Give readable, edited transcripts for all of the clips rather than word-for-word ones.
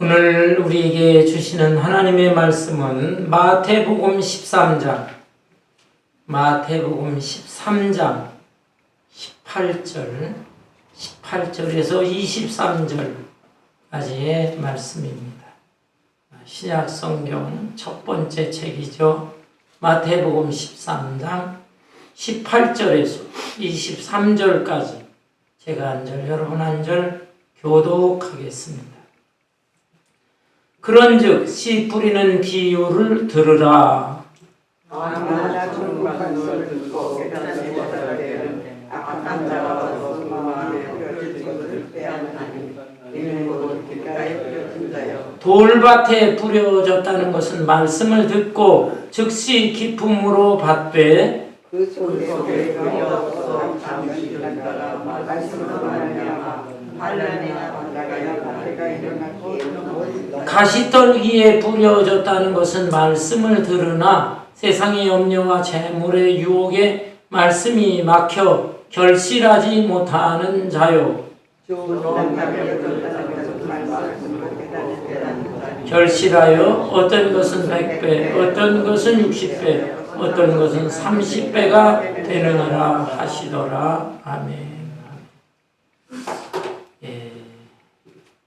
오늘 우리에게 주시는 하나님의 말씀은 마태복음 13장 18절에서 23절까지의 말씀입니다. 신약 성경 첫 번째 책이죠. 마태복음 13장 18절에서 23절까지 제가 한 절, 여러분 한 절 교독하겠습니다. 그런즉 씨 뿌리는 비유를 들으라. 돌밭에 뿌려졌다는 것은 말씀을 듣고 즉시 기쁨으로 받되 그 속에 없어 잠시 들다가 말씀으로 말미암아 반란이나 반대가 일어나기에 가시떨기에 뿌려졌다는 것은 말씀을 들으나 세상의 염려와 재물의 유혹에 말씀이 막혀 결실하지 못하는 자요. 결실하여 어떤 것은 100배, 어떤 것은 60배, 어떤 것은 30배가 되느니라 하시더라. 아멘.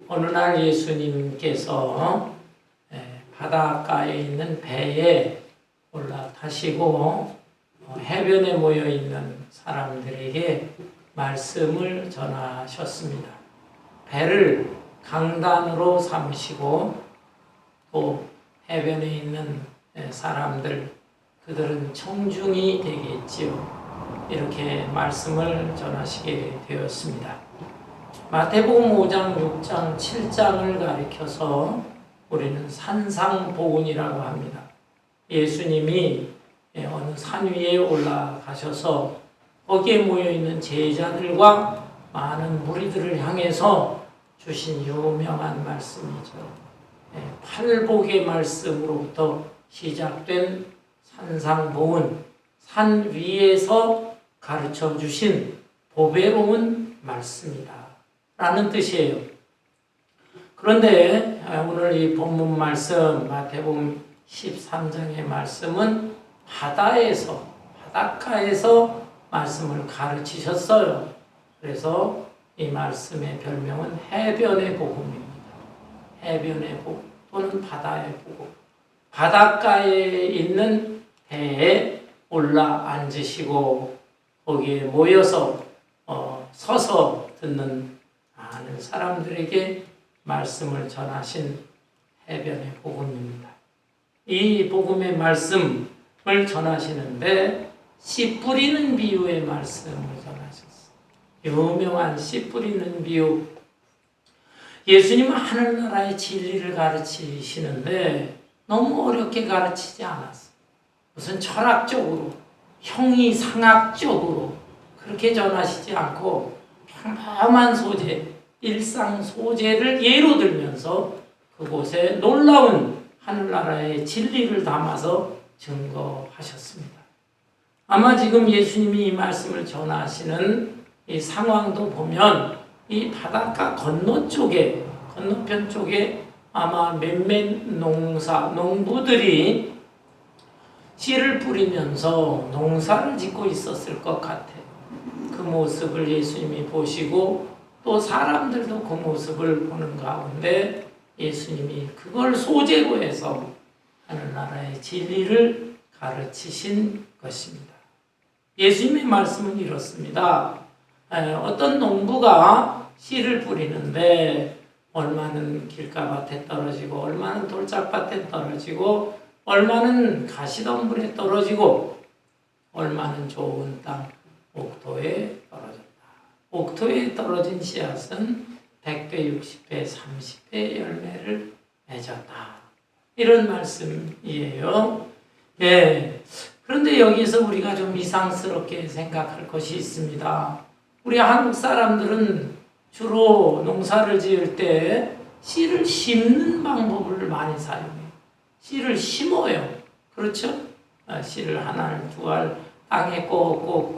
어느 날 예수님께서 바닷가에 있는 배에 올라타시고 해변에 모여 있는 사람들에게 말씀을 전하셨습니다. 배를 강단으로 삼으시고 또 해변에 있는 사람들, 그들은 청중이 되겠지요. 이렇게 말씀을 전하시게 되었습니다. 마태복음 5장, 6장, 7장을 가리켜서 우리는 산상보훈이라고 합니다. 예수님이 어느 산 위에 올라가셔서 거기에 모여있는 제자들과 많은 무리들을 향해서 주신 유명한 말씀이죠. 팔복의 말씀으로부터 시작된 산상보훈, 산 위에서 가르쳐 주신 보배로운 말씀이다 라는 뜻이에요. 그런데 오늘 이 본문 말씀 마태복음 13장의 말씀은 바닷가에서 말씀을 가르치셨어요. 그래서 이 말씀의 별명은 해변의 복음입니다. 해변의 복음 또는 바다의 복음. 바닷가에 있는 배에 올라 앉으시고 거기에 모여서 서서 듣는 많은 사람들에게 말씀을 전하신 해변의 복음입니다. 이 복음의 말씀을 전하시는데 씨 뿌리는 비유의 말씀을 전하셨어요. 유명한 씨 뿌리는 비유. 예수님은 하늘나라의 진리를 가르치시는데 너무 어렵게 가르치지 않았어요. 무슨 철학적으로, 형이상학적으로 그렇게 전하시지 않고 평범한 소재, 일상 소재를 예로 들면서 그곳에 놀라운 하늘나라의 진리를 담아서 증거하셨습니다. 아마 지금 예수님이 이 말씀을 전하시는 이 상황도 보면 이 바닷가 건너편 쪽에 아마 몇몇 농부들이 씨를 뿌리면서 농사를 짓고 있었을 것 같아요. 그 모습을 예수님이 보시고 또 사람들도 그 모습을 보는 가운데 예수님이 그걸 소재로 해서 하늘나라의 진리를 가르치신 것입니다. 예수님의 말씀은 이렇습니다. 어떤 농부가 씨를 뿌리는데 얼마는 길가밭에 떨어지고 얼마는 돌짝밭에 떨어지고 얼마는 가시덤불에 떨어지고 얼마는 좋은 땅 옥토에 떨어졌다. 옥토에 떨어진 씨앗은 100배, 60배, 30배 열매를 맺었다. 이런 말씀이에요. 그런데 여기서 우리가 좀 이상스럽게 생각할 것이 있습니다. 우리 한국 사람들은 주로 농사를 지을 때 씨를 심는 방법을 많이 사용해요. 씨를 심어요. 그렇죠? 씨를 한 알, 두 알 땅에 꼭꼭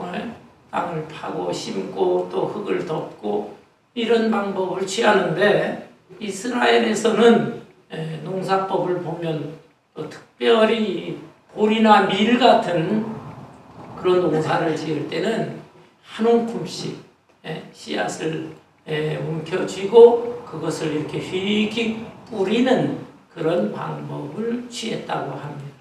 땅을 파고 심고 또 흙을 덮고 이런 방법을 취하는데 이스라엘에서는 농사법을 보면 또 특별히 보리나 밀 같은 그런 농사를 지을 때는 한 움큼씩 씨앗을 움켜쥐고 그것을 이렇게 휙휙 뿌리는 그런 방법을 취했다고 합니다.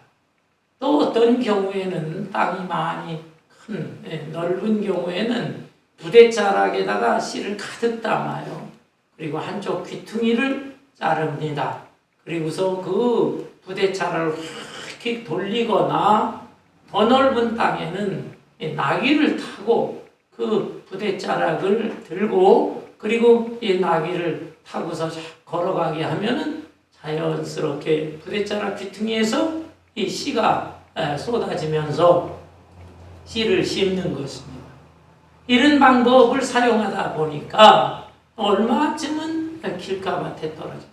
또 어떤 경우에는 땅이 많이 큰 넓은 경우에는 부대자락에다가 씨를 가득 담아요. 그리고 한쪽 귀퉁이를 자릅니다. 그리고서 그 부대자락을 휙 돌리거나 더 넓은 땅에는 나귀를 타고 그 부대자락을 들고 그리고 이 나귀를 타고서 걸어가게 하면은 자연스럽게 부대자락 귀퉁이에서 이 씨가 쏟아지면서 씨를 심는 것입니다. 이런 방법을 사용하다 보니까 얼마쯤은 길가밭에 떨어지고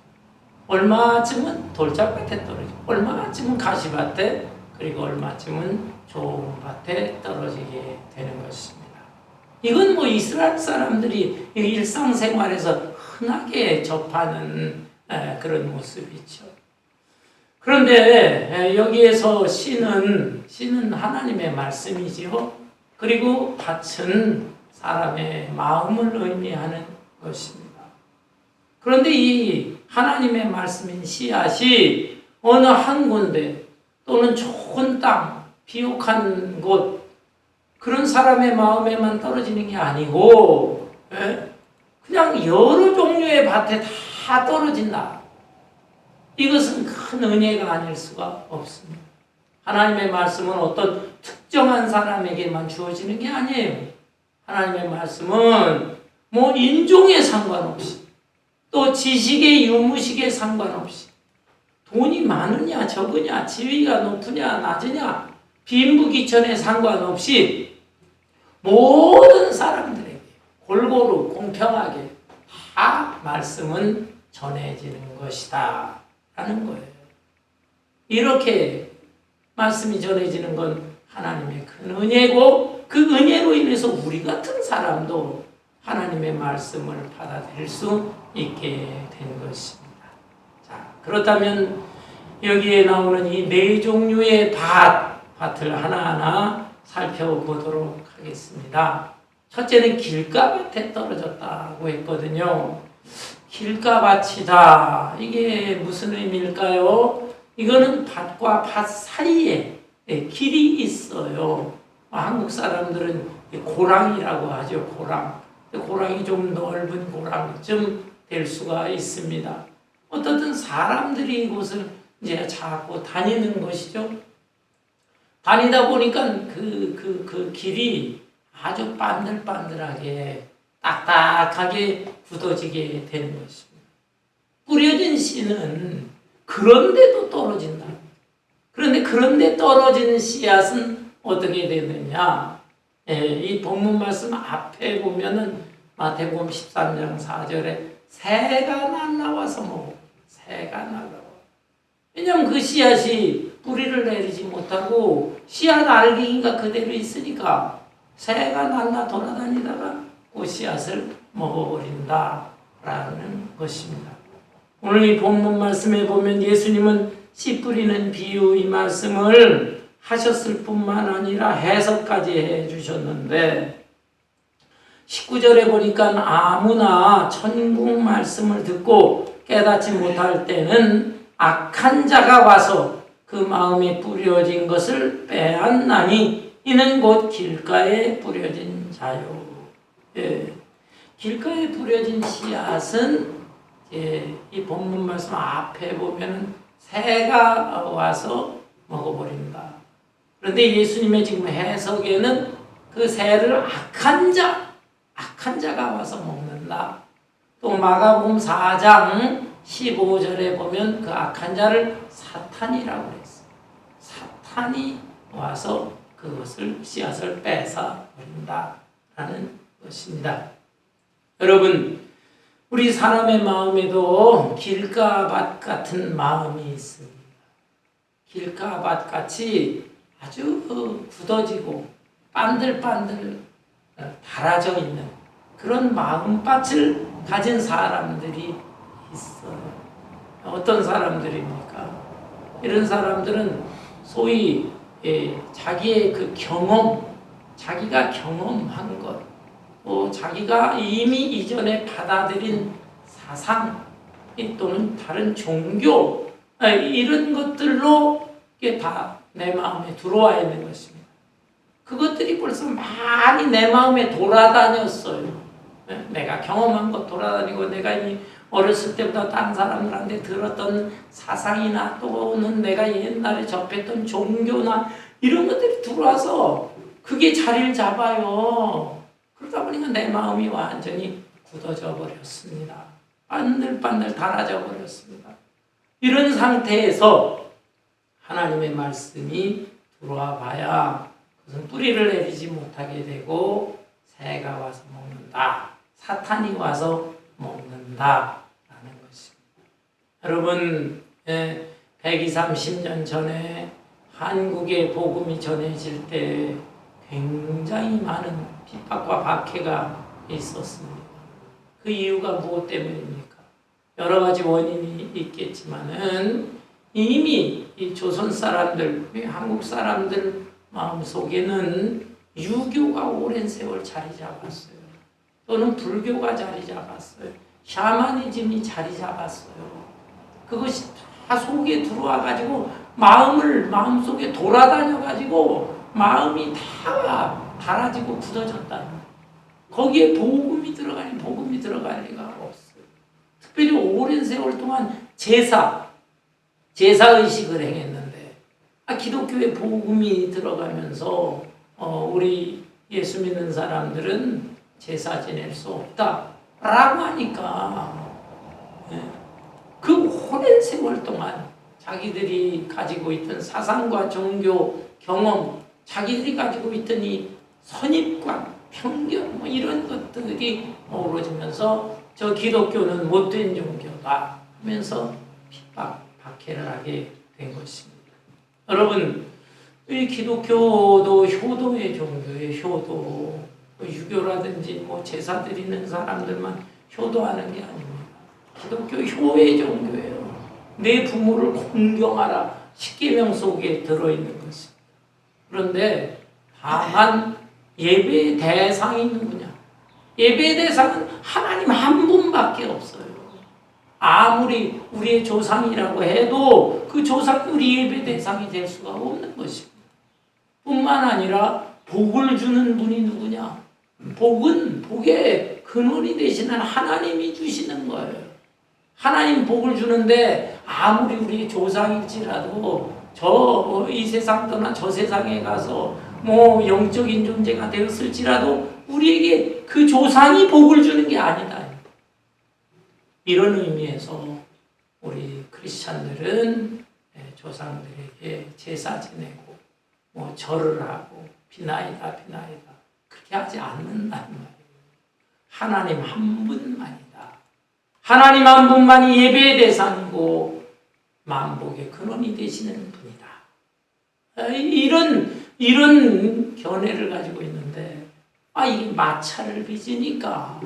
얼마쯤은 돌짝밭에 떨어지고 얼마쯤은 가시밭에 그리고 얼마쯤은 좋은 밭에 떨어지게 되는 것입니다. 이건 뭐 이스라엘 사람들이 일상생활에서 흔하게 접하는 그런 모습이죠. 그런데 여기에서 씨는 하나님의 말씀이지요. 그리고 밭은 사람의 마음을 의미하는 것입니다. 그런데 이 하나님의 말씀인 씨앗이 어느 한 군데 또는 좋은 땅, 비옥한 곳 그런 사람의 마음에만 떨어지는 게 아니고 그냥 여러 종류의 밭에 다 떨어진다. 이것은 큰 은혜가 아닐 수가 없습니다. 하나님의 말씀은 어떤 특정한 사람에게만 주어지는 게 아니에요. 하나님의 말씀은 뭐 인종에 상관없이 또 지식의 유무식에 상관없이 돈이 많으냐 적으냐 지위가 높으냐 낮으냐 빈부귀천에 상관없이 모든 사람들에게 골고루 공평하게 다 말씀은 전해지는 것이다 라는 거예요. 이렇게 말씀이 전해지는 건 하나님의 큰 은혜고 그 은혜로 인해서 우리 같은 사람도 하나님의 말씀을 받아들일 수 있게 된 것입니다. 자, 그렇다면 여기에 나오는 이 네 종류의 밭을 하나하나 살펴보도록 하겠습니다. 첫째는 길가밭에 떨어졌다고 했거든요. 길가밭이다. 이게 무슨 의미일까요? 이거는 밭과 밭 사이에 길이 있어요. 한국 사람들은 고랑이라고 하죠. 고랑이 좀 넓은 고랑쯤 될 수가 있습니다. 어떻든 사람들이 이곳을 이제 자꾸 다니는 것이죠. 다니다 보니까 그 길이 아주 반들반들하게 딱딱하게 굳어지게 되는 것입니다. 뿌려진 씨는 그런데도 떨어진다. 그런데 그런데 떨어진 씨앗은 어떻게 되느냐? 이 본문 말씀 앞에 보면은 마태복음 13장 4절에 새가 날라와서 먹어. 새가 날라와. 왜냐하면 그 씨앗이 뿌리를 내리지 못하고 씨앗 알갱이가 그대로 있으니까 새가 날라 돌아다니다가 그 씨앗을 먹어버린다라는 것입니다. 오늘 이 본문 말씀에 보면 예수님은 씨 뿌리는 비유 이 말씀을 하셨을 뿐만 아니라 해석까지 해주셨는데 19절에 보니까 아무나 천국 말씀을 듣고 깨닫지 못할 때는 악한 자가 와서 그 마음에 뿌려진 것을 빼앗나니 이는 곧 길가에 뿌려진 자요. 길가에 뿌려진 씨앗은 이 본문 말씀 앞에 보면 새가 와서 먹어버린다. 그런데 예수님의 지금 해석에는 그 새를 악한 자가 와서 먹는다. 또 마가복음 4장 15절에 보면 그 악한 자를 사탄이라고 했어요. 사탄이 와서 그것을 씨앗을 뺏어 버린다라는 것입니다. 여러분, 우리 사람의 마음에도 길가밭 같은 마음이 있습니다. 길가밭 같이 아주 굳어지고 반들반들 달아져 있는 그런 마음밭을 가진 사람들이 있어요. 어떤 사람들입니까? 이런 사람들은 소위 자기의 그 경험, 자기가 경험한 것, 또 자기가 이미 이전에 받아들인 사상 또는 다른 종교 이런 것들로 이게 다 내 마음에 들어와 있는 것입니다. 그것들이 벌써 많이 내 마음에 돌아다녔어요. 내가 경험한 것 돌아다니고 내가 이 어렸을 때부터 다른 사람들한테 들었던 사상이나 또는 내가 옛날에 접했던 종교나 이런 것들이 들어와서 그게 자리를 잡아요. 그러다 보니까 내 마음이 완전히 굳어져 버렸습니다. 반들반들 닳아져 버렸습니다. 이런 상태에서 하나님의 말씀이 들어와 봐야 그것은 뿌리를 내리지 못하게 되고 새가 와서 먹는다. 사탄이 와서 먹는다. 라는 것입니다. 여러분 120, 30년 전에 한국의 복음이 전해질 때 굉장히 많은 핍박과 박해가 있었습니다. 그 이유가 무엇 때문입니까? 여러 가지 원인이 있겠지만은 이미 이 조선 사람들, 한국 사람들 마음속에는 유교가 오랜 세월 자리 잡았어요. 또는 불교가 자리 잡았어요. 샤머니즘이 자리 잡았어요. 그것이 다 속에 들어와 가지고 마음속에 돌아다녀 가지고 마음이 다 닳아지고 굳어졌다. 거기에 복음이 들어갈 리가 없어요. 특별히 오랜 세월 동안 제사의식을 행했는데 기독교에 복음이 들어가면서 우리 예수 믿는 사람들은 제사 지낼 수 없다라고 하니까 그 오랜 세월 동안 자기들이 가지고 있던 사상과 종교 경험, 자기들이 가지고 있던 이 선입관, 편견 이런 것들이 어우러지면서 저 기독교는 못된 종교다 하면서 핍박, 박해를 하게 된 것입니다. 여러분, 이 기독교도 효도의 종교예요. 효도. 유교라든지 제사 드리는 사람들만 효도하는 게 아닙니다. 기독교 효의 종교예요. 내 부모를 공경하라. 십계명 속에 들어있는 것입니다. 그런데 다만 예배의 대상이 누구냐? 예배의 대상은 하나님 한 분밖에 없어요. 아무리 우리의 조상이라고 해도 그 조상이 우리 예배 대상이 될 수가 없는 것입니다. 뿐만 아니라 복을 주는 분이 누구냐? 복은 복의 근원이 되시는 하나님이 주시는 거예요. 하나님 복을 주는데 아무리 우리의 조상일지라도 이 세상 떠나 저 세상에 가서 영적인 존재가 되었을지라도 우리에게 그 조상이 복을 주는 게 아니다. 이런 의미에서 우리 크리스찬들은 조상들에게 제사 지내고 절을 하고 비나이다 그렇게 하지 않는다는 말이에요. 하나님 한 분만이다. 하나님 한 분만이 예배의 대상이고 만복의 근원이 되시는 분이다. 이런 견해를 가지고 있는데 이게 마찰을 빚으니까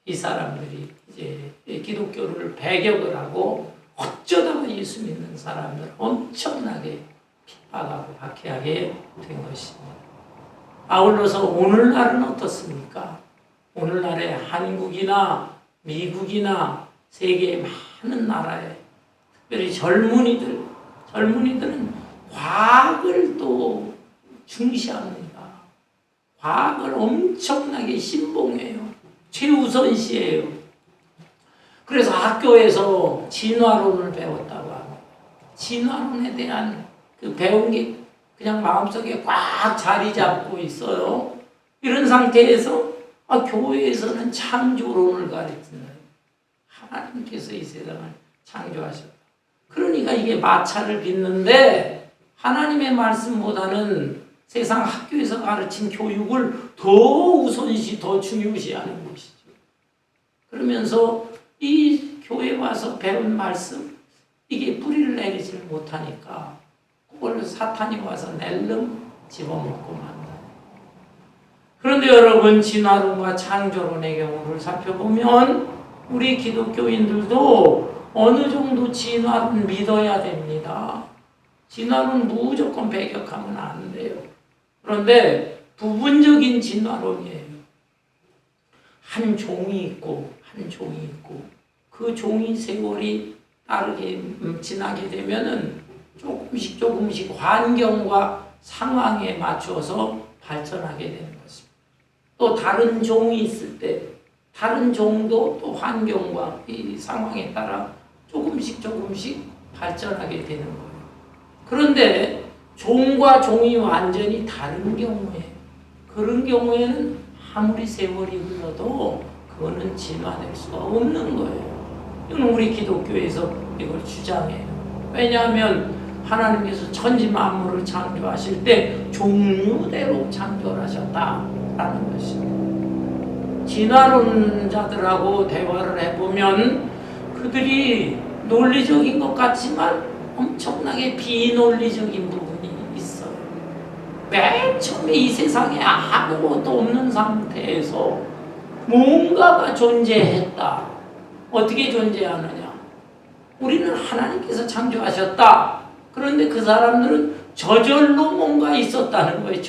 이 사람들이 이제 기독교를 배격을 하고 어쩌다가 예수 믿는 사람들 엄청나게 핍박하고 박해하게 된 것입니다. 아울러서 오늘날은 어떻습니까? 오늘날의 한국이나 미국이나 세계의 많은 나라에 특별히 젊은이들은 과학을 또 중시합니다. 과학을 엄청나게 신봉해요. 최우선시해요. 그래서 학교에서 진화론을 배웠다고 합니다. 진화론에 대한 그 배운 게 그냥 마음속에 꽉 자리 잡고 있어요. 이런 상태에서 교회에서는 창조론을 가르치는 하나님께서 이 세상을 창조하셨다. 그러니까 이게 마찰을 빚는데 하나님의 말씀보다는 세상 학교에서 가르친 교육을 더 우선시, 더 중요시하는 것이죠. 그러면서 이 교회 와서 배운 말씀, 이게 뿌리를 내리지를 못하니까 그걸 사탄이 와서 낼름 집어먹고 만다. 그런데 여러분 진화론과 창조론의 경우를 살펴보면 우리 기독교인들도 어느 정도 진화는 믿어야 됩니다. 진화는 무조건 배격하면 안 돼요. 그런데 부분적인 진화론이에요. 한 종이 있고 한 종이 있고 그 종이 세월이 빠르게 지나게 되면은 조금씩 환경과 상황에 맞춰서 발전하게 되는 것입니다. 또 다른 종이 있을 때 다른 종도 또 환경과 이 상황에 따라 조금씩 발전하게 되는 거예요. 그런데 종과 종이 완전히 다른 경우에 그런 경우에는 아무리 세월이 흘러도 그거는 진화될 수가 없는 거예요. 이건 우리 기독교에서 이걸 주장해요. 왜냐하면 하나님께서 천지 만물을 창조하실 때 종류대로 창조하셨다라는 것입니다. 진화론자들하고 대화를 해보면 그들이 논리적인 것 같지만 엄청나게 비논리적인 부분이 있어요. 맨 처음에 이 세상에 아무것도 없는 상태에서 뭔가가 존재했다. 어떻게 존재하느냐? 우리는 하나님께서 창조하셨다. 그런데 그 사람들은 저절로 뭔가 있었다는 거예요.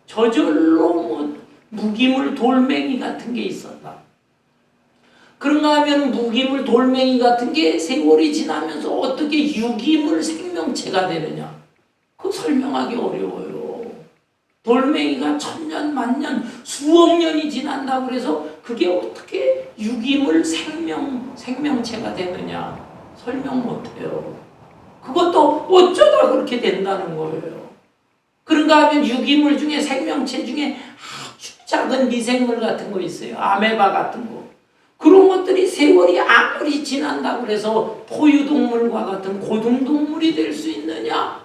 저절로 뭐 무기물 돌멩이 같은 게 있었다. 그런가 하면 무기물 돌멩이 같은 게 세월이 지나면서 어떻게 유기물 생명체가 되느냐? 그거 설명하기 어려워요. 돌멩이가 천년, 만년, 수억 년이 지난다고 그래서 그게 어떻게 유기물 생명체가 되느냐? 설명 못해요. 그것도 어쩌다 그렇게 된다는 거예요. 그런가 하면 유기물 중에 생명체 중에 아주 작은 미생물 같은 거 있어요. 아메바 같은 거. 그런 것들이 세월이 아무리 지난다고 해서 포유동물과 같은 고등동물이 될 수 있느냐?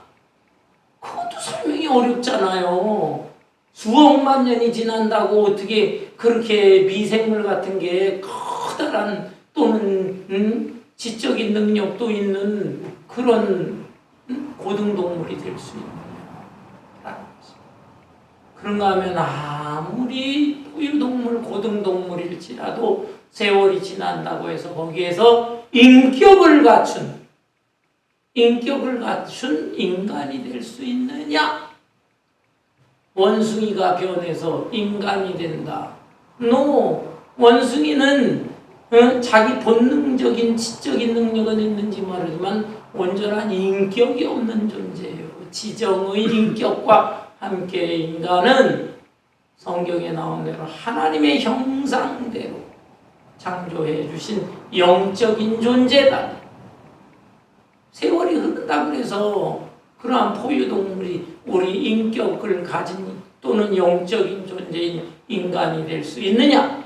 그것도 설명이 어렵잖아요. 수억만 년이 지난다고 어떻게 그렇게 미생물 같은 게 커다란 또는 지적인 능력도 있는 그런 고등동물이 될 수 있느냐? 그런가 하면 아무리 포유동물, 고등동물일지라도 세월이 지난다고 해서 거기에서 인격을 갖춘 인간이 될 수 있느냐? 원숭이가 변해서 인간이 된다. 원숭이는 자기 본능적인 지적인 능력은 있는지 모르지만 온전한 인격이 없는 존재예요. 지정의 인격과 함께 인간은 성경에 나온 대로 하나님의 형상대로 창조해 주신 영적인 존재다. 세월이 흐른다고 해서 그러한 포유동물이 우리 인격을 가진 또는 영적인 존재인 인간이 될 수 있느냐?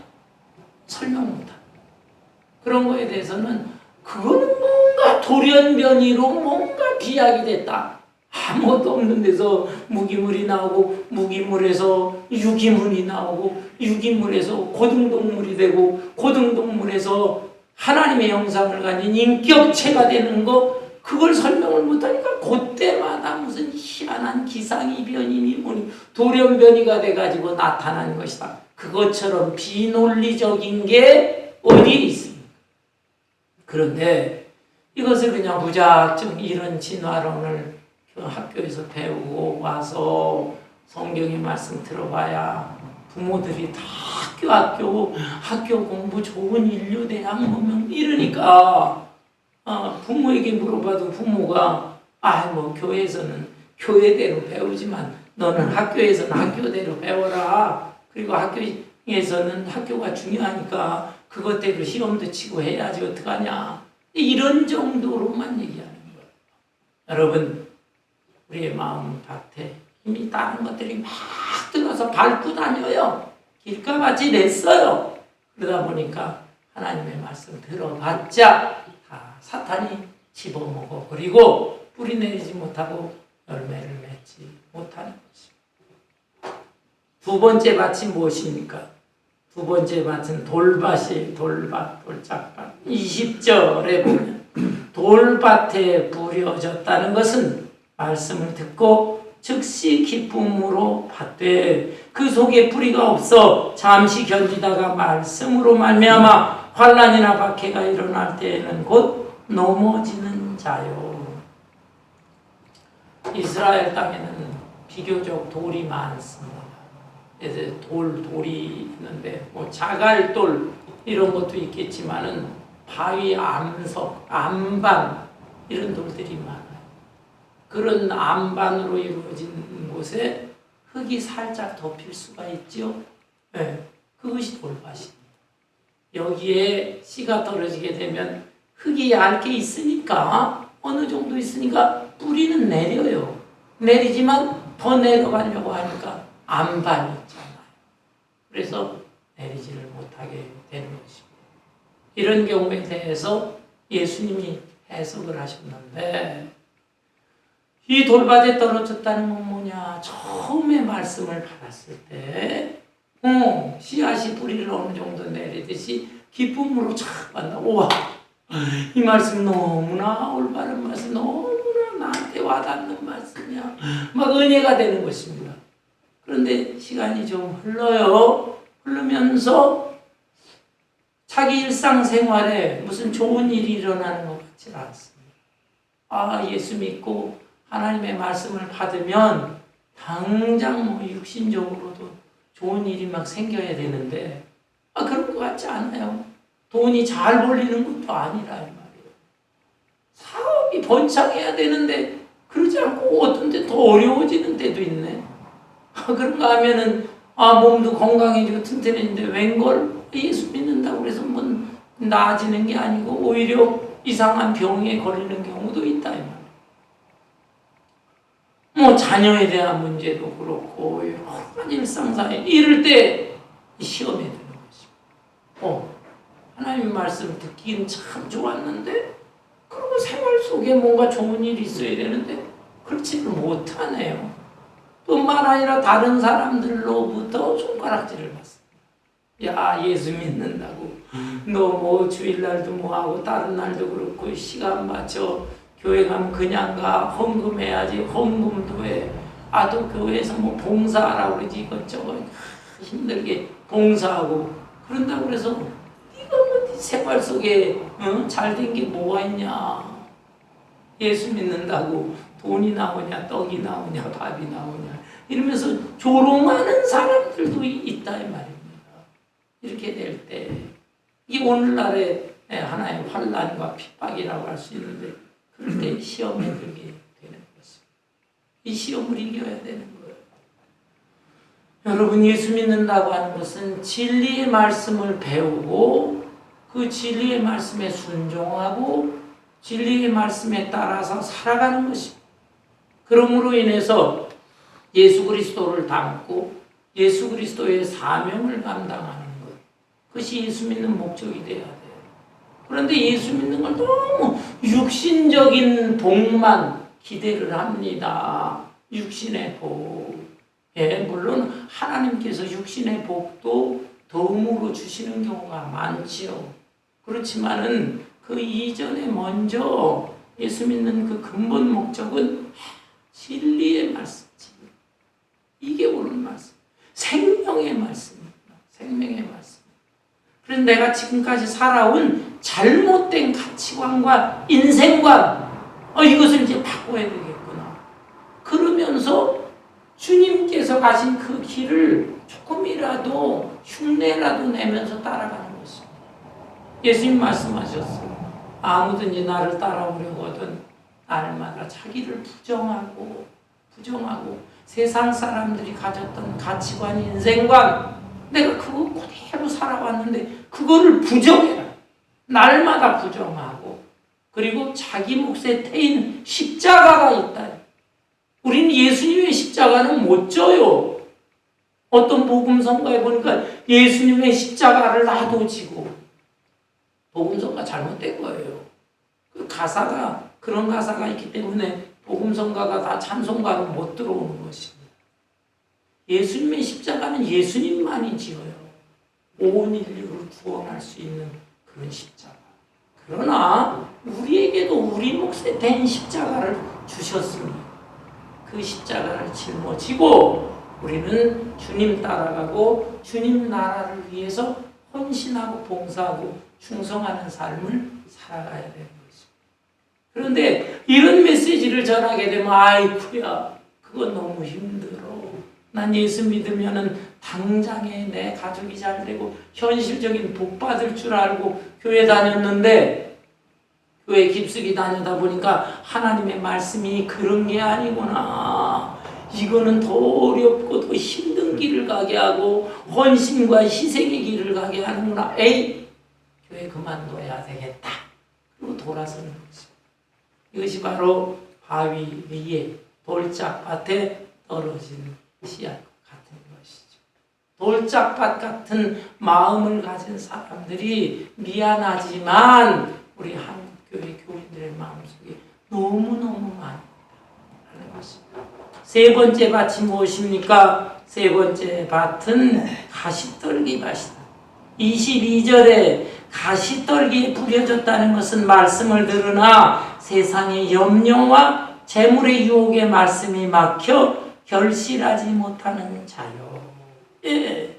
설명 못합니다. 그런 거에 대해서는 그거는 뭔가 돌연변이로 뭔가 비약이 됐다. 아무것도 없는 데서 무기물이 나오고 무기물에서 유기물이 나오고 유기물에서 고등동물이 되고 고등동물에서 하나님의 형상을 가진 인격체가 되는 거 그걸 설명을 못하니까 그때마다 무슨 희한한 기상이변이니 뭐니 돌연변이가 돼가지고 나타난 것이다. 그것처럼 비논리적인 게 어디에 있습니까? 그런데 이것을 그냥 무작정 이런 진화론을 학교에서 배우고 와서 성경의 말씀 들어봐야 부모들이 다 학교 공부 좋은 인류 대학 뭐면 이러니까 부모에게 물어봐도 부모가 뭐 교회에서는 교회대로 배우지만 너는 학교에서는 학교대로 배워라. 그리고 학교에서는 학교가 중요하니까 그것대로 시험도 치고 해야지 어떡하냐. 이런 정도로만 얘기하는 거예요. 여러분 우리의 마음 밭에 이미 다른 것들이 막 들어서 밟고 다녀요. 길가같이 냈어요. 그러다 보니까 하나님의 말씀 들어봤자 다 사탄이 집어먹어 버리고 뿌리 내리지 못하고 열매를 맺지 못하는 것입니다. 두 번째 밭이 무엇입니까? 두 번째 밭은 돌밭이에요. 돌짝밭. 20절에 보면 돌밭에 부려졌다는 것은 말씀을 듣고 즉시 기쁨으로 받되 그 속에 뿌리가 없어 잠시 견디다가 말씀으로 말미암아 환난이나 박해가 일어날 때에는 곧 넘어지는 자요. 이스라엘 땅에는 비교적 돌이 많습니다. 그래서 돌이 있는데 뭐 자갈돌 이런 것도 있겠지만은 바위 암석, 암반 이런 돌들이 많아요. 그런 암반으로 이루어진 곳에 흙이 살짝 덮일 수가 있죠. 네, 그것이 돌밭입니다. 여기에 씨가 떨어지게 되면 흙이 얇게 있으니까 어느 정도 있으니까 뿌리는 내려요. 내리지만 더 내려가려고 하니까 암반이 있잖아요. 그래서 내리지를 못하게 되는 것입니다. 이런 경우에 대해서 예수님이 해석을 하셨는데 이 돌밭에 떨어졌다는 건 뭐냐? 처음에 말씀을 받았을 때 씨앗이 뿌리를 어느 정도 내리듯이 기쁨으로 착 받는다. 우와, 이 말씀 너무나 올바른 말씀, 너무나 나한테 와닿는 말씀이야. 막 은혜가 되는 것입니다. 그런데 시간이 좀 흐르면서 자기 일상생활에 무슨 좋은 일이 일어나는 것 같지 않습니다. 아, 예수 믿고 하나님의 말씀을 받으면 당장 뭐 육신적으로도 좋은 일이 막 생겨야 되는데 그런 것 같지 않아요. 돈이 잘 벌리는 것도 아니라 이 말이에요. 사업이 번창해야 되는데 그러지 않고 어떤 데 더 어려워지는 때도 있네. 그런가 하면은 몸도 건강해지고 튼튼해지는데 웬걸 예수 믿는다고 해서 뭐 나아지는 게 아니고 오히려 이상한 병에 걸리는 경우도 있다 이 말이에요. 뭐 자녀에 대한 문제도 그렇고 여러 가지 일상사에 이럴 때 시험에 드는 것입니다. 하나님 말씀 듣기는 참 좋았는데 그리고 생활 속에 뭔가 좋은 일이 있어야 되는데 그렇지를 못하네요. 뿐만 아니라 다른 사람들로부터 손가락질을 받습니다. 야, 예수 믿는다고 너 뭐 주일날도 뭐하고 다른 날도 그렇고 시간 맞춰 교회 가면 그냥 가. 헌금해야지. 헌금도 해. 또 교회에서 뭐 봉사하라고 그러지. 이것저것 힘들게 봉사하고 그런다고 그래서 네가 뭐 네 생활 속에 잘된 게 뭐가 있냐. 예수 믿는다고 돈이 나오냐 떡이 나오냐 밥이 나오냐 이러면서 조롱하는 사람들도 있다 이 말입니다. 이렇게 될 때 이게 오늘날의 하나의 환난과 핍박이라고 할 수 있는데 그럴 때 시험에 들게 되는 것입니다. 이 시험을 이겨야 되는 거예요. 여러분 예수 믿는다고 하는 것은 진리의 말씀을 배우고 그 진리의 말씀에 순종하고 진리의 말씀에 따라서 살아가는 것입니다. 그러므로 인해서 예수 그리스도를 닮고 예수 그리스도의 사명을 감당하는 것 그것이 예수 믿는 목적이 돼야 돼요. 그런데 예수 믿는 걸 너무 육신적인 복만 기대를 합니다. 육신의 복. 물론 하나님께서 육신의 복도 덤으로 주시는 경우가 많지요. 그렇지만은 그 이전에 먼저 예수 믿는 그 근본 목적은 진리의 말씀. 이게 옳은 말씀. 생명의 말씀입니다. 생명의 말씀. 그래서 내가 지금까지 살아온 잘못된 가치관과 인생관, 이것을 이제 바꿔야 되겠구나. 그러면서 주님께서 가신 그 길을 조금이라도 흉내라도 내면서 따라가는 것입니다. 예수님 말씀하셨어요. 아무든지 나를 따라오려거든 날마다 자기를 부정하고 세상 사람들이 가졌던 가치관, 인생관 내가 그거 그대로 살아왔는데 그거를 부정해라. 날마다 부정하고 그리고 자기 몫에 태인 십자가가 있다. 우리는 예수님의 십자가는 못 져요. 어떤 복음성가에 보니까 예수님의 십자가를 나도 지고 복음성가 잘못된 거예요. 그 가사가 그런 가사가 있기 때문에 복음성가가 다 찬송가로 못 들어오는 것입니다. 예수님의 십자가는 예수님만이 지어요. 온 인류를 구원할 수 있는 그런 십자가. 그러나 우리에게도 우리 몫에 된 십자가를 주셨습니다. 그 십자가를 짊어지고 우리는 주님 따라가고 주님 나라를 위해서 헌신하고 봉사하고 충성하는 삶을 살아가야 되는 것입니다. 그런데 이런 메시지를 전하게 되면 아이쿠야 그건 너무 힘들어. 난 예수 믿으면은 당장에 내 가족이 잘 되고 현실적인 복 받을 줄 알고 교회 다녔는데 교회 깊숙이 다니다 보니까 하나님의 말씀이 그런 게 아니구나. 이거는 더 어렵고 더 힘든 길을 가게 하고 헌신과 희생의 길을 가게 하는구나. 에이, 교회 그만둬야 되겠다. 그리고 돌아서는 거지. 이것이 바로 바위 위에 돌짝밭에 떨어진 씨앗 같은 것이죠. 돌짝밭 같은 마음을 가진 사람들이 미안하지만 우리 한국교회 교인들의 마음속에 너무너무 많다는 것입니다. 세 번째 밭이 무엇입니까? 세 번째 밭은 가시떨기 밭이다. 22절에 가시떨기에 부려졌다는 것은 말씀을 들으나 세상의 염려와 재물의 유혹에 말씀이 막혀 결실하지 못하는 자요. 예.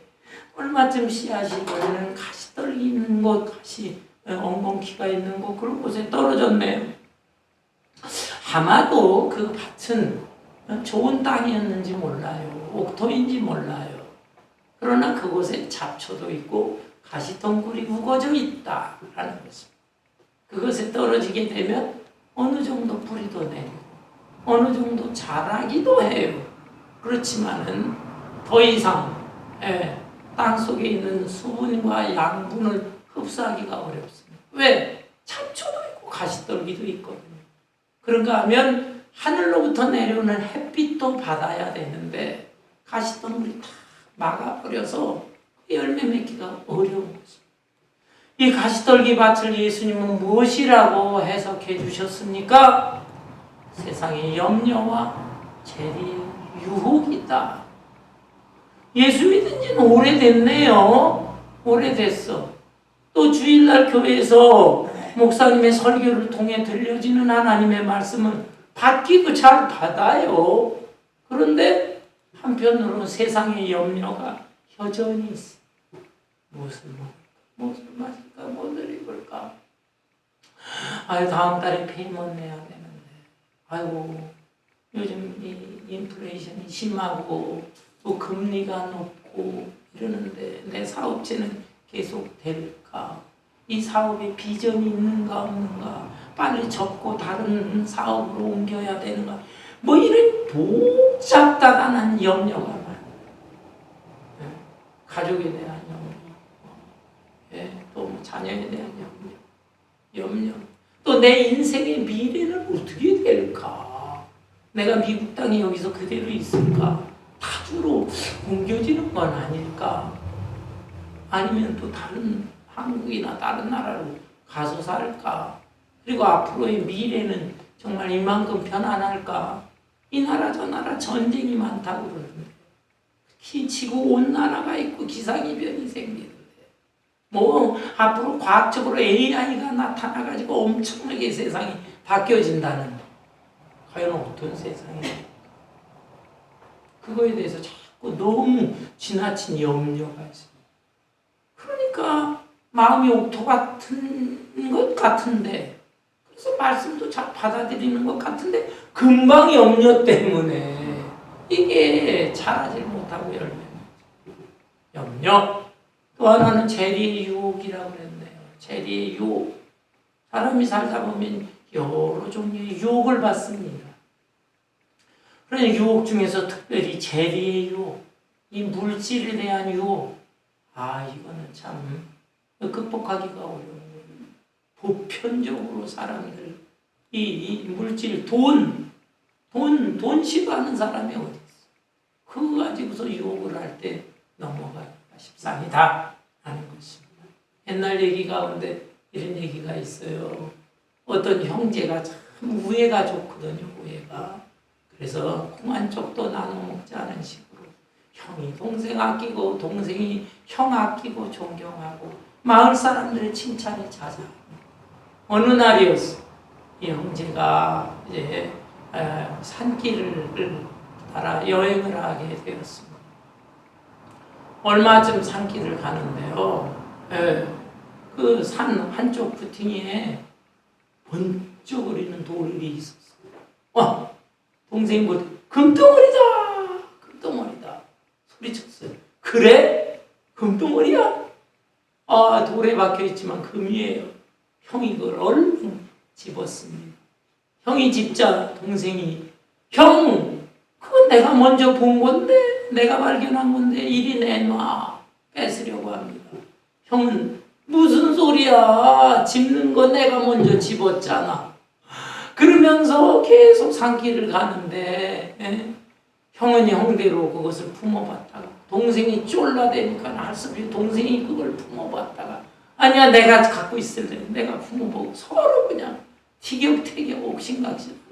얼마쯤 씨앗이 보이는 가시떨기 있는 곳, 가시 엉겅퀴가 있는 곳 그런 곳에 떨어졌네요. 아마도 그 밭은 좋은 땅이었는지 몰라요. 옥토인지 몰라요. 그러나 그곳에 잡초도 있고 가시덩굴이 우거져 있다라는 것입니다. 그것에 떨어지게 되면 어느 정도 뿌리도 내리고 어느 정도 자라기도 해요. 그렇지만은 더 이상 땅 속에 있는 수분과 양분을 흡수하기가 어렵습니다. 왜? 잡초도 있고 가시떨기도 있거든요. 그런가 하면 하늘로부터 내려오는 햇빛도 받아야 되는데 가시덩굴이 다 막아버려서 열매 맺기가 어려운 것입니다. 이 가시떨기 밭을 예수님은 무엇이라고 해석해 주셨습니까? 세상의 염려와 재리의 유혹이다. 예수 믿은 지는 오래됐네요. 오래됐어. 또 주일날 교회에서 목사님의 설교를 통해 들려지는 하나님의 말씀은 받기도 잘 받아요. 그런데 한편으로는 세상의 염려가 여전히 있어. 무엇을 먹을까? 무엇을 마실까? 무엇을 입을까? 아유, 다음 달에 페이먼 내야 되는데. 아이고, 요즘 이 인플레이션이 심하고 또 금리가 높고 이러는데 내 사업체는 계속 될까? 이 사업에 비전이 있는가 없는가? 빨리 접고 다른 사업으로 옮겨야 되는가? 뭐 이런 복잡다단한 염려가 많아요. 가족에 대한 염려, 또 자녀에 대한 염려, 또 내 인생의 미래는 어떻게 될까? 내가 미국 땅에 여기서 그대로 있을까? 타주로 옮겨지는 건 아닐까? 아니면 또 다른 한국이나 다른 나라로 가서 살까? 그리고 앞으로의 미래는 정말 이만큼 편안할까? 이 나라 저 나라 전쟁이 많다고 그러는데 지구 온난화가 있고 기상이변이 생기는데 뭐 앞으로 과학적으로 AI가 나타나가지고 엄청나게 세상이 바뀌어진다는 과연 어떤 세상이에요? 그거에 대해서 자꾸 너무 지나친 염려가 있습니다. 그러니까 마음이 옥토 같은 것 같은데 그래서 말씀도 잘 받아들이는 것 같은데 금방 염려 때문에 이게 자라질 못하고 열매는 염려. 또 하나는 재리의 유혹이라고 그랬네요. 재리의 유혹. 사람이 살다 보면 여러 종류의 유혹을 받습니다. 그러나 유혹 중에서 특별히 재리의 유혹, 이 물질에 대한 유혹, 이거는 참 극복하기가 어려운 거예요. 보편적으로 사람들, 이 물질, 돈 싫어하는 사람이 어디 있어? 그거 가지고서 유혹을 할 때 넘어가기가 십상이다 하는 것입니다. 옛날 얘기 가운데 이런 얘기가 있어요. 어떤 형제가 참 우애가 좋거든요, 우애가. 그래서 콩 한 쪽도 나눠 먹지 않은 식으로 형이 동생 아끼고 동생이 형 아끼고 존경하고 마을 사람들의 칭찬이 잦아. 어느 날이었어. 이 형제가 이제 산길을 따라 여행을 하게 되었습니다. 얼마쯤 산길을 가는데요. 그 산 한쪽 구팅에 번쩍거리는 돌이 있었어요. 동생이 뭐 금덩어리다! 금덩어리다! 소리쳤어요. 그래? 금덩어리야? 돌에 박혀있지만 금이에요. 형이 그걸 얼른 집었습니다. 형이 집자 동생이 형! 그건 내가 먼저 본 건데 내가 발견한 건데 이리 내놔. 뺏으려고 합니다. 형은 무슨 소리야. 집는 거 내가 먼저 집었잖아. 그러면서 계속 산길을 가는데 형은 형대로 그것을 품어봤다가 동생이 쫄라대니까 할 수 없이 동생이 그걸 품어봤다가 아니야 내가 갖고 있을래. 내가 품어보고 서로 그냥 티격태격 옥신각신.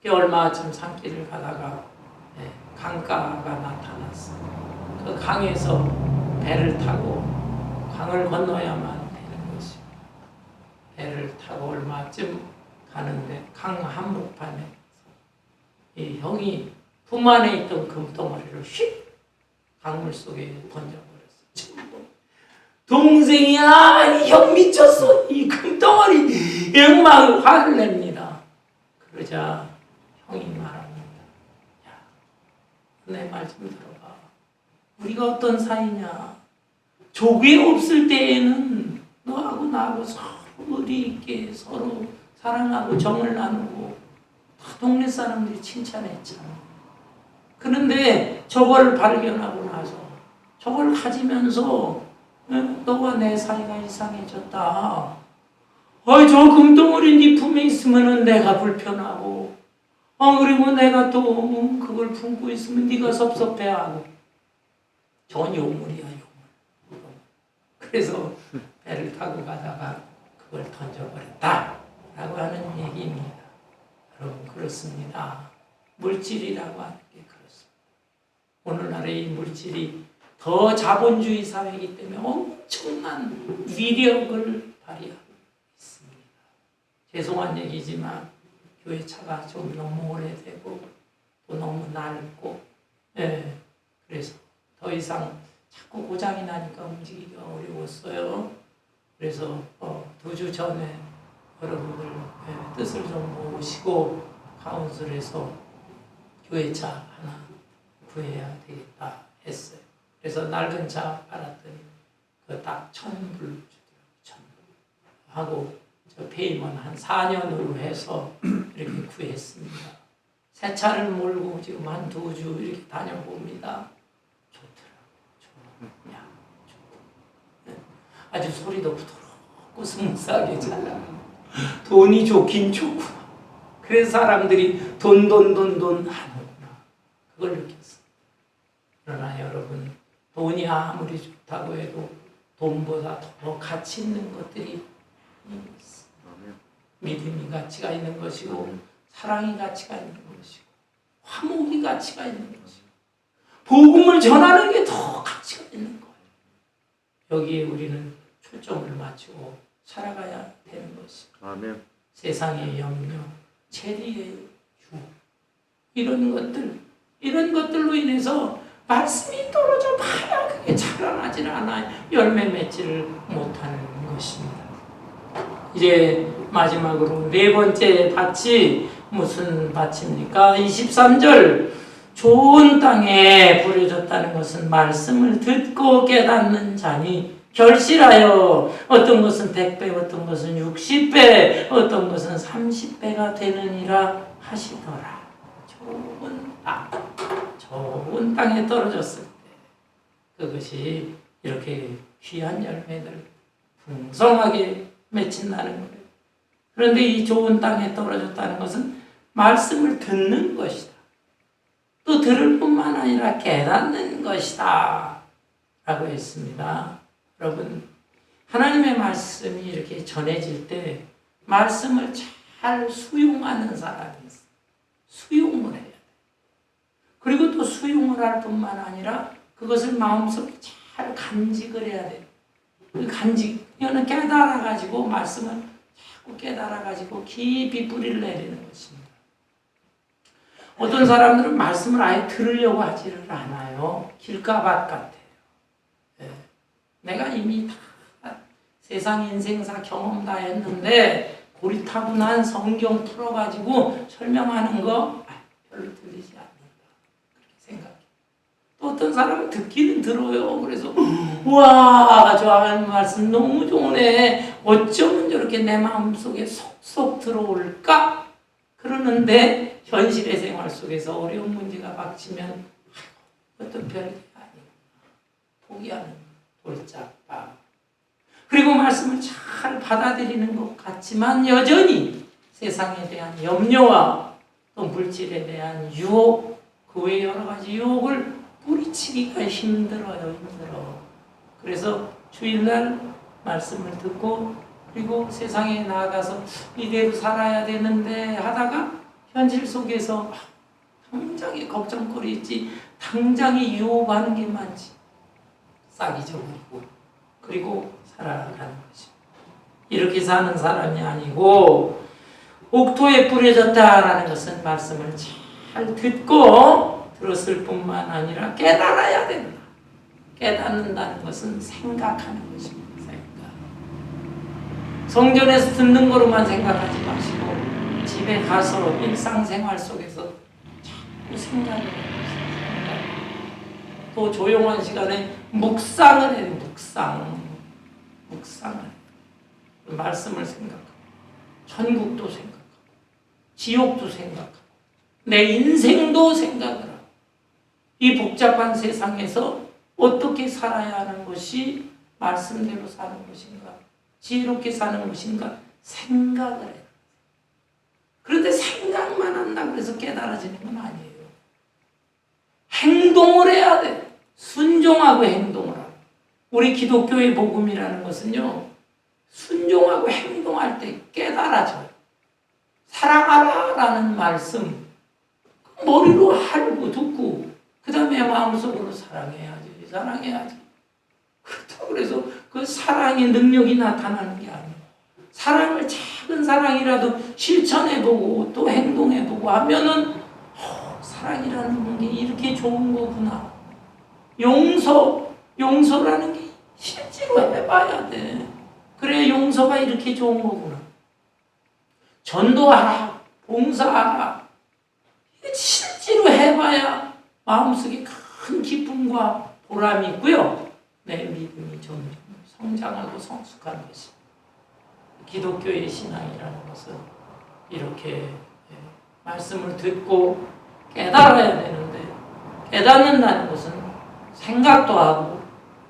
얼마쯤 산길을 가다가 강가가 나타났어요. 그 강에서 배를 타고 강을 건너야만 되는 것이고 배를 타고 얼마쯤 가는데 강 한복판에 이 형이 품 안에 있던 금덩어리를 휙 강물 속에 던져버렸어요. 동생이야, 이 형 미쳤어. 이 금덩어리 막 화를 냅니다. 그러자 형이 말합니다. 야, 내 말 좀 들어봐. 우리가 어떤 사이냐? 조국이 없을 때에는 너하고 나하고 서로 의리 있게 서로 사랑하고 정을 나누고 다 동네 사람들이 칭찬했잖아. 그런데 저걸 발견하고 나서 저걸 가지면서 너와 내 사이가 이상해졌다. 저 금덩어리 네 품에 있으면 내가 불편하고 그리고 내가 또 그걸 품고 있으면 네가 섭섭해하고 저건 요물이야 요물. 그래서 배를 타고 가다가 그걸 던져버렸다 라고 하는 얘기입니다. 여러분 그렇습니다. 물질이라고 하는 게 그렇습니다. 오늘날의 이 물질이 더 자본주의 사회이기 때문에 엄청난 위력을 발휘하고 있습니다. 죄송한 얘기지만 교회 차가 좀 너무 오래되고 또 너무 낡고 그래서 더 이상 자꾸 고장이 나니까 움직이기가 어려웠어요. 그래서 2주 전에 여러분들 뜻을 좀 모으시고 카운슬에서 교회 차 하나 구해야 되겠다 했어요. 그래서 낡은 차 팔았더니 그 딱 1,000불 주더라고요. 1,000불 하고 저 페이먼 한 4년으로 해서 이렇게 구했습니다. 새 차를 몰고 지금 한 2주 이렇게 다녀봅니다. 좋더라고요. 좋아. 아주 소리도 부드럽고 스무스하게 잘 나가요. 돈이 좋긴 좋구나. 그래서 사람들이 돈 하는구나. 그걸 느꼈어요. 그러나 여러분 돈이 아무리 좋다고 해도 돈보다 더 가치 있는 것들이 있습니다. 믿음이 가치가 있는 것이고 사랑이 가치가 있는 것이고 화목이 가치가 있는 것이고 복음을 전하는 게 더 가치가 있는 거예요. 여기에 우리는 초점을 맞추고 살아가야 되는 것입니다. 아멘. 세상의 염려, 체리의 유 이런 것들로 인해서 말씀이 떨어져 봐야 그게 자라나질 않아요. 열매 맺지를 못하는 것입니다. 이제 마지막으로 4번째 밭이 무슨 밭입니까? 23절 좋은 땅에 부려졌다는 것은 말씀을 듣고 깨닫는 자니 결실하여 어떤 것은 100배, 어떤 것은 60배, 어떤 것은 30배가 되느니라 하시더라. 좋은 땅에 떨어졌을 때 그것이 이렇게 귀한 열매를 풍성하게 맺힌다는 거예요. 그런데 이 좋은 땅에 떨어졌다는 것은 말씀을 듣는 것이다. 또 들을 뿐만 아니라 깨닫는 것이다 라고 했습니다. 여러분 하나님의 말씀이 이렇게 전해질 때 말씀을 잘 수용하는 사람이 있어요. 수용을 해야 돼요. 그리고 또 수용을 할 뿐만 아니라 그것을 마음속에 잘 간직을 해야 돼요. 그 간직, 이거는 깨달아가지고 말씀을 자꾸 깨달아가지고 깊이 뿌리를 내리는 것입니다. 어떤 사람들은 말씀을 아예 들으려고 하지를 않아요. 길가밭 같아요. 네. 내가 이미 다 세상 인생사 경험 다 했는데 고리타분한 성경 풀어가지고 설명하는 거 별로 들리지 않는다. 그렇게 생각해요. 또 어떤 사람은 듣기는 들어요. 그래서 우와 저 하는 말씀 너무 좋네. 어쩌면 저렇게 내 마음속에 속속 들어올까? 그러는데 현실의 생활 속에서 어려운 문제가 닥치면 어떤 별게 아니고 포기하는 돌짝바. 그리고 말씀을 잘 받아들이는 것 같지만 여전히 세상에 대한 염려와 또 물질에 대한 유혹, 그 외 여러 가지 유혹을 뿌리치기가 힘들어요. 그래서 주일날 말씀을 듣고 그리고 세상에 나아가서 이대로 살아야 되는데 하다가 현실 속에서 당장에 걱정거리 있지, 당장에 유혹하는 게 많지. 싹 잊어버리고 그리고 살아가는 것입니다. 이렇게 사는 사람이 아니고 옥토에 뿌려졌다라는 것은 말씀을 잘 듣고 들었을 뿐만 아니라 깨달아야 된다. 깨닫는다는 것은 생각하는 것입니다. 생각. 성전에서 듣는 거로만 생각하지 마시고 집에 가서 일상생활 속에서 자꾸 생각을 해보세요. 또 조용한 시간에 묵상을 해요. 묵상을 해요. 말씀을 생각하고 천국도 생각하고 지옥도 생각하고 내 인생도 생각을 하고 이 복잡한 세상에서 어떻게 살아야 하는 것이 말씀대로 사는 것인가, 지혜롭게 사는 것인가 생각을 해요. 그런데 생각만 한다고 해서 깨달아지는 건 아니에요. 행동을 해야 돼. 순종하고 행동을 하고. 우리 기독교의 복음이라는 것은요, 순종하고 행동할 때 깨달아져요. 사랑하라라는 말씀, 머리로 알고 듣고, 그 다음에 마음속으로 사랑해야지. 그렇다고 그래서 그 사랑의 능력이 나타나는 게 아니에요. 사랑을 작은 사랑이라도 실천해보고 또 행동해보고 하면은 사랑이라는 게 이렇게 좋은 거구나. 용서라는 게 실제로 해봐야 돼. 그래 용서가 이렇게 좋은 거구나. 전도하라, 봉사하라. 이거 실제로 해봐야 마음속에 큰 기쁨과 보람이 있고요. 내 믿음이 점점 성장하고 성숙하는 것이. 기독교의 신앙이라는 것은 이렇게 말씀을 듣고 깨달아야 되는데 깨닫는다는 것은 생각도 하고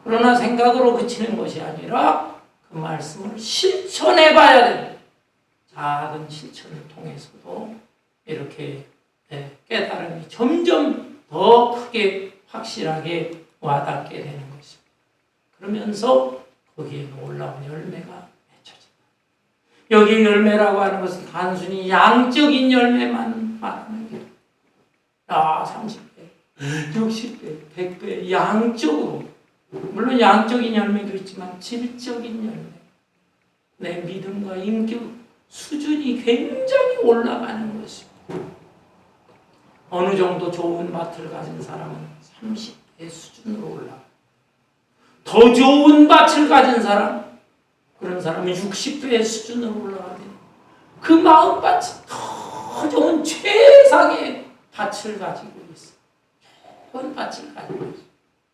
그러나 생각으로 그치는 것이 아니라 그 말씀을 실천해 봐야 됩니다. 작은 실천을 통해서도 이렇게 깨달음이 점점 더 크게 확실하게 와닿게 되는 것입니다. 그러면서 거기에 올라온 열매가 맺혀진다. 여기 열매라고 하는 것은 단순히 양적인 열매만 말하는 게 아니라 30배, 60배, 100배 양적으로 물론 양적인 열매도 있지만 질적인 열매 내 믿음과 인격 수준이 굉장히 올라가는 것입니다. 어느 정도 좋은 밭을 가진 사람은 30배 수준으로 올라가요. 더 좋은 밭을 가진 사람, 그런 사람은 60배 수준으로 올라가요. 그 마음밭이 더 좋은 최상의 밭을 가지고 있어요. 좋은 밭을 가지고 있어요.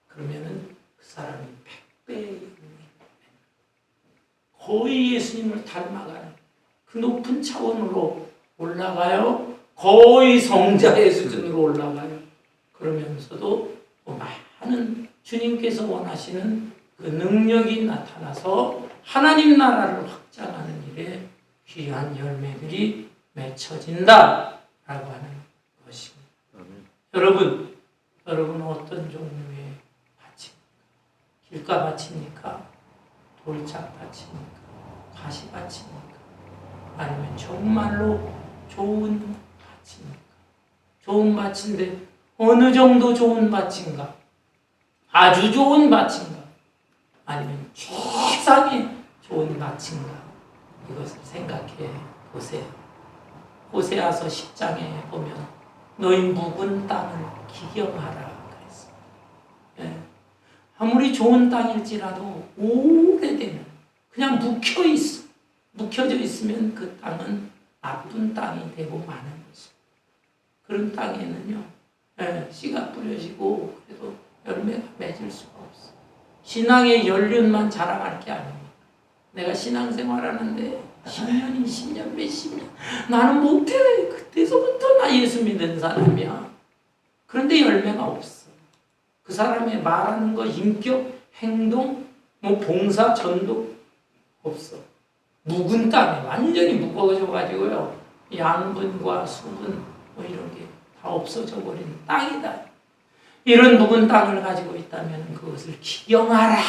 그러면은 그 사람이 100배의 거의 예수님을 닮아가는 그 높은 차원으로 올라가요. 거의 성자의 수준으로 올라가요. 그러면서도 많은 주님께서 원하시는 그 능력이 나타나서 하나님 나라를 확장하는 일에 귀한 열매들이 맺혀진다라고 하는 것입니다. 여러분 어떤 종류의 밭입니까? 길가밭입니까? 돌짝밭입니까? 가시밭입니까? 아니면 정말로 좋은 밭입니까? 좋은 밭인데 어느 정도 좋은 밭인가? 아주 좋은 밭인가? 아니면 최상의 좋은 밭인가? 이것을 생각해 보세요. 호세아서 10장에 보면 너희 묵은 땅을 기경하라 그랬어요. 예. 아무리 좋은 땅일지라도 오래되면 그냥 묵혀져 있으면 그 땅은 나쁜 땅이 되고 마는 것이죠. 그런 땅에는요, 씨가 뿌려지고 그래도 열매가 맺을 수가 없어요. 신앙의 연륜만 자랑할 게 아닙니다. 내가 신앙생활하는데 10년, 20년, 몇십 년 나는 못해. 그때서부터 나 예수 믿는 사람이야. 그런데 열매가 없어. 그 사람의 말하는 거, 인격, 행동, 봉사, 전도 없어. 묵은 땅에 완전히 묵어져 가지고요. 양분과 수분 이런 게 다 없어져 버린 땅이다. 이런 묵은 땅을 가지고 있다면 그것을 기경하라.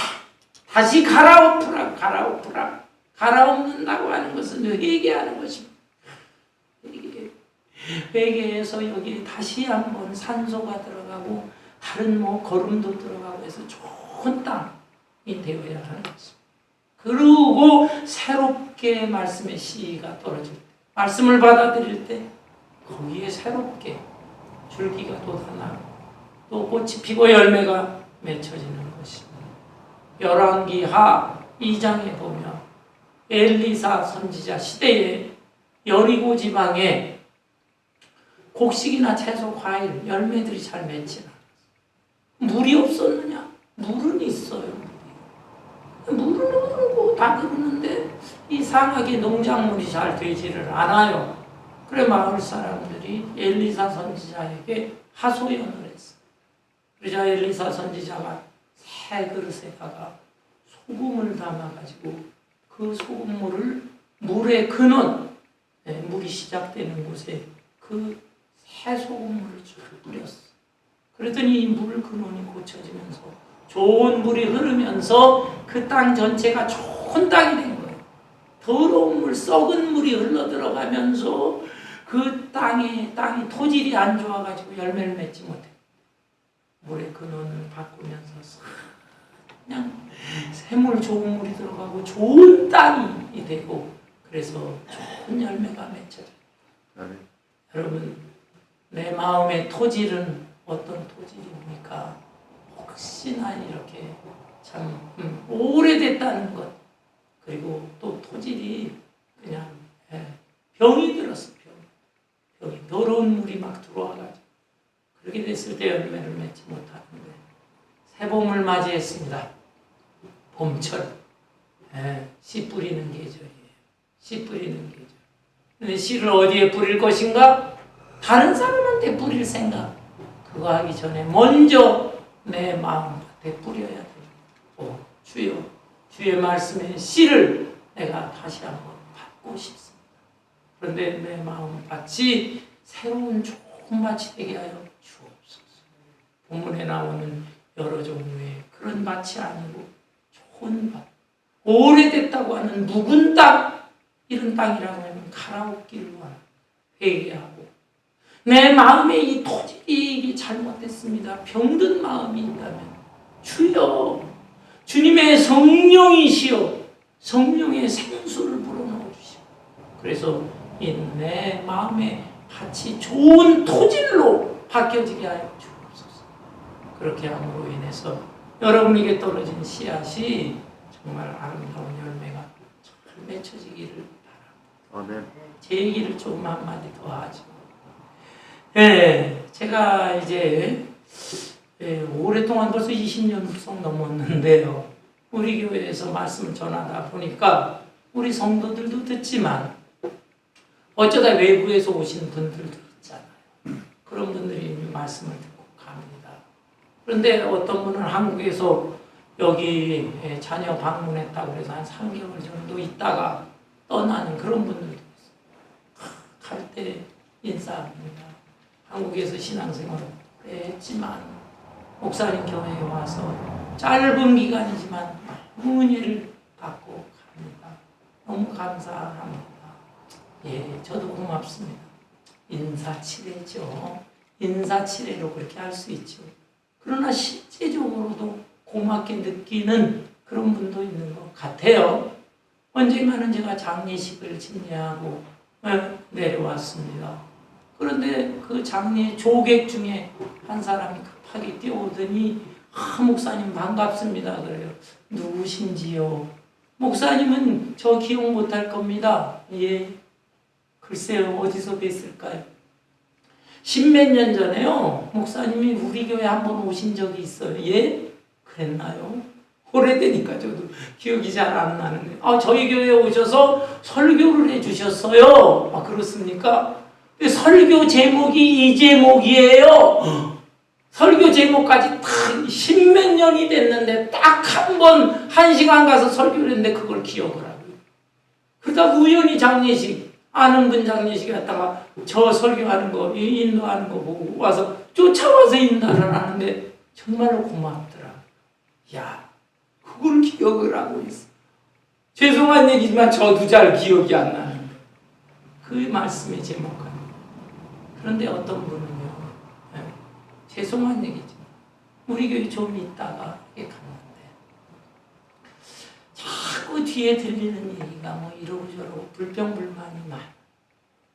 다시 갈아엎으라. 갈아엎는다고 하는 것은 회개하는 것입니다. 회개해서 여기에 다시 한번 산소가 들어가고 다른 거름도 들어가고 해서 좋은 땅이 되어야 하는 것입니다. 그리고 새롭게 말씀의 씨가 떨어질 때, 말씀을 받아들일 때 거기에 새롭게 줄기가 돋아나고 또 꽃이 피고 열매가 맺혀지는 것입니다. 열왕기하 2장에 보면 엘리사 선지자 시대에 여리고 지방에 곡식이나 채소, 과일, 열매들이 잘 맺지 않았어요. 물이 없었느냐? 물은 있어요. 물은 흐르고 다 흐르는데 이상하게 농작물이 잘 되지를 않아요. 그래 마을 사람들이 엘리사 선지자에게 하소연을 했어요. 그러자 엘리사 선지자가 새 그릇에다가 소금을 담아가지고 그 소금물을 물의 근원, 물이 시작되는 곳에 그 새 소금물을 쭉 뿌렸어. 그랬더니 이 물 근원이 고쳐지면서 좋은 물이 흐르면서 그 땅 전체가 좋은 땅이 된 거예요. 더러운 물, 썩은 물이 흘러 들어가면서 그 땅이 토질이 안 좋아가지고 열매를 맺지 못해. 물의 근원을 바꾸면서 그냥 새물 좋은 물이 들어가고 좋은 땅이 되고 그래서 좋은 열매가 맺혀져요. 여러분, 내 마음의 토질은 어떤 토질입니까? 혹시나 이렇게 참 오래됐다는 것, 그리고 또 토질이 그냥 병이 들었어. 병이 더러운 물이 막 들어와가지고 그렇게 됐을 때 열매를 맺지 못하는데 새봄을 맞이했습니다. 봄철, 씨 뿌리는 계절이에요. 씨 뿌리는 계절. 근데 씨를 어디에 뿌릴 것인가? 다른 사람한테 뿌릴 생각 그거 하기 전에 먼저 내 마음밭에 뿌려야 돼요. 주여, 주의 말씀의 씨를 내가 다시 한번 받고 싶습니다. 그런데 내 마음밭이 새로운 좋은 밭이 되게 하여 주옵소서. 본문에 나오는 여러 종류의 그런 밭이 아니고 좋은 밭, 오래됐다고 하는 묵은 땅, 이런 땅이라고 하면 갈아엎기를 원하고 회개하고 내 마음에 이 토질이 잘못됐습니다. 병든 마음이 있다면 주여, 주님의 성령이시여 성령의 생수를 불어넣어 주시고 그래서 이 내 마음의 밭이 좋은 토질로 바뀌어지게 하여 주옵소서. 그렇게 함으로 인해서 여러분에게 떨어진 씨앗이 정말 아름다운 열매가 잘 맺혀지기를 바랍니다. 제 얘기를 조금 한마디 더 하죠. 제가 이제 오랫동안 벌써 20년 훌쩍 넘었는데요. 우리 교회에서 말씀을 전하다 보니까 우리 성도들도 듣지만 어쩌다 외부에서 오신 분들도 있잖아요. 그런 분들이 말씀을 듣고 갑니다. 그런데 어떤 분은 한국에서 여기 자녀 방문했다고 해서 한 3개월 정도 있다가 떠나는 그런 분들도 있어요. 갈 때 인사합니다. 한국에서 신앙생활을 했지만 목사님 교회에 와서 짧은 기간이지만 은혜를 받고 갑니다. 너무 감사합니다. 저도 고맙습니다. 인사치레죠. 인사치레로 그렇게 할 수 있죠. 그러나 실제적으로도 고맙게 느끼는 그런 분도 있는 것 같아요. 언젠가는 제가 장례식을 진례하고 내려왔습니다. 그런데 그 장례 조객 중에 한 사람이 급하게 뛰어오더니 목사님 반갑습니다. 그래요. 누구신지요? 목사님은 저 기억 못할 겁니다. 예. 글쎄요. 어디서 뵀을까요? 십몇 년 전에요. 목사님이 우리 교회 한번 오신 적이 있어요. 예? 그랬나요? 오래되니까 저도 기억이 잘 안 나는데. 저희 교회에 오셔서 설교를 해주셨어요. 그렇습니까? 설교 제목이 이 제목이에요. 설교 제목까지 딱 십몇 년이 됐는데 딱 한 번, 1시간 가서 설교를 했는데 그걸 기억을 하고요. 그러다 우연히 장례식, 아는 분 장례식 갔다가 저 설교하는 거, 인도하는 거 보고 와서 쫓아와서 인도를 하는데 정말로 고맙더라. 야, 그걸 기억을 하고 있어. 죄송한 얘기지만 저도 잘 기억이 안 나는데 그 말씀의 제목은. 그런데 어떤 분은요, 죄송한 얘기지만 우리 교회 좀 있다가 이렇게 갔는데 자꾸 뒤에 들리는 얘기가 뭐 이러고 저러고 불평불만이 많아.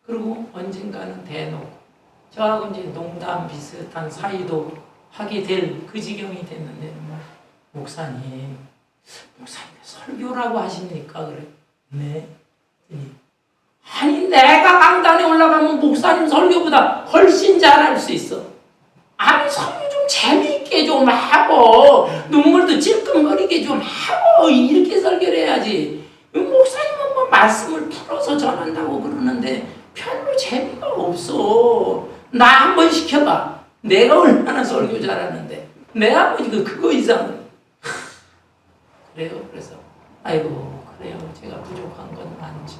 그리고 언젠가는 대놓고 저하고 이제 농담 비슷한 사이도 하게 될 그 지경이 됐는데 목사님 설교라고 하십니까? 그래. 네. 아니 내가 강단에 올라가면 목사님 설교보다 훨씬 잘할 수 있어. 아니 설교 좀 재미있게 좀 하고 눈물도 찔끔거리게 좀 하고 이렇게 설교를 해야지. 목사님은 뭐 말씀을 풀어서 전한다고 그러는데 별로 재미가 없어. 나 한번 시켜봐. 내가 얼마나 설교 잘하는데 내 아버지가 그거 이상은. 그래요. 그래서 아이고 그래요. 제가 부족한 건 많죠.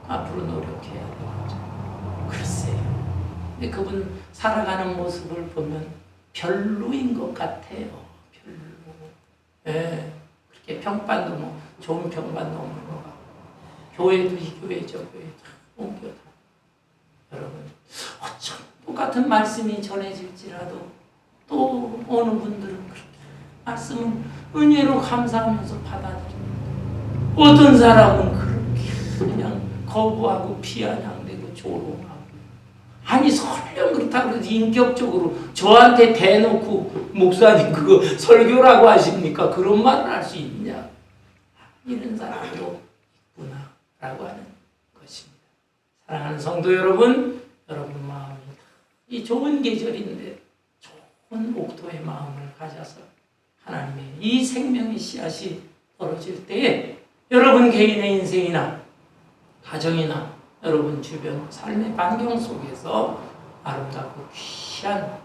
앞으로 노력해야 되겠죠. 글쎄요. 근데 그분 살아가는 모습을 보면 별로인 것 같아요. 별로. 예. 그렇게 평판도 뭐 좋은 평판도 없는 것 같고. 교회도 이 교회 저 교회 다 옮겨다. 여러분 어쩜 똑같은 말씀이 전해질지라도 또 어느 분들은 그렇게 말씀은 은혜로 감사하면서 받아들입니다. 어떤 사람은 그렇게 그냥 거부하고 피아냥대고 조롱하고. 아니 설령 그렇다고 해서 인격적으로 저한테 대놓고 목사님 그거 설교라고 하십니까? 그런 말을 할 수 있냐? 이런 사람도 있구나 라고 하는 것입니다. 사랑하는 성도 여러분, 여러분 마음이 이 좋은 계절인데 좋은 옥토의 마음을 가져서 하나님의 이 생명의 씨앗이 떨어질 때에 여러분 개인의 인생이나 가정이나 여러분 주변 삶의 반경 속에서 아름답고 귀한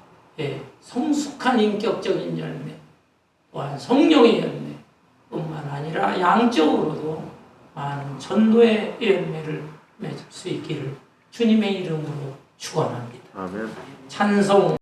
성숙한 인격적인 열매 또한 성령의 열매 뿐만 아니라 양적으로도 많은 전도의 열매를 맺을 수 있기를 주님의 이름으로 축원합니다. 아멘. 찬송